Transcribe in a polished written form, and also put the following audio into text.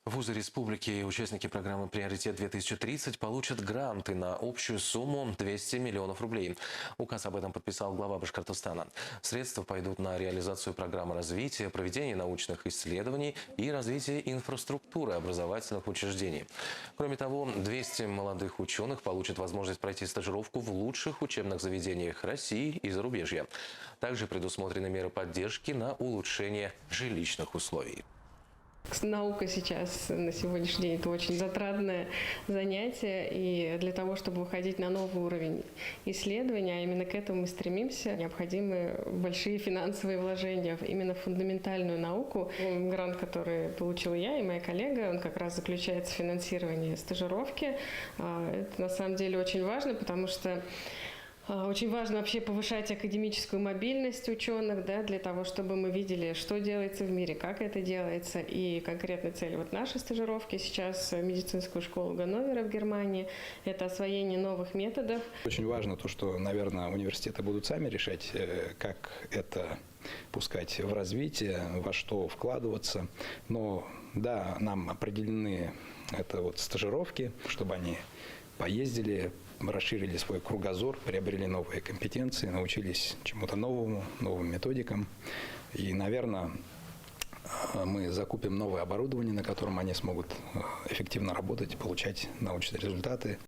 Вузы республики и участники программы «Приоритет-2030» получат гранты на общую сумму 200 миллионов рублей. Указ об этом подписал глава Башкортостана. Средства пойдут на реализацию программы развития, проведение научных исследований и развитие инфраструктуры образовательных учреждений. Кроме того, 200 молодых ученых получат возможность пройти стажировку в лучших учебных заведениях России и зарубежья. Также предусмотрены меры поддержки на улучшение жилищных условий. Наука сейчас на сегодняшний день – это очень затратное занятие, и для того, чтобы выходить на новый уровень исследования, а именно к этому мы стремимся, необходимы большие финансовые вложения именно в фундаментальную науку. Грант, который получила я и моя коллега, он как раз заключается в финансировании стажировки. Это на самом деле очень важно, потому что очень важно вообще повышать академическую мобильность ученых, да, для того, чтобы мы видели, что делается в мире, как это делается. И конкретная цель нашей стажировки сейчас в медицинскую школу Ганновера в Германии – это освоение новых методов. Очень важно то, что, наверное, университеты будут сами решать, как это пускать в развитие, во что вкладываться. Но да, нам определены стажировки, чтобы они поездили, расширили свой кругозор, приобрели новые компетенции, научились чему-то новому, новым методикам. И, наверное, мы закупим новое оборудование, на котором они смогут эффективно работать и получать научные результаты.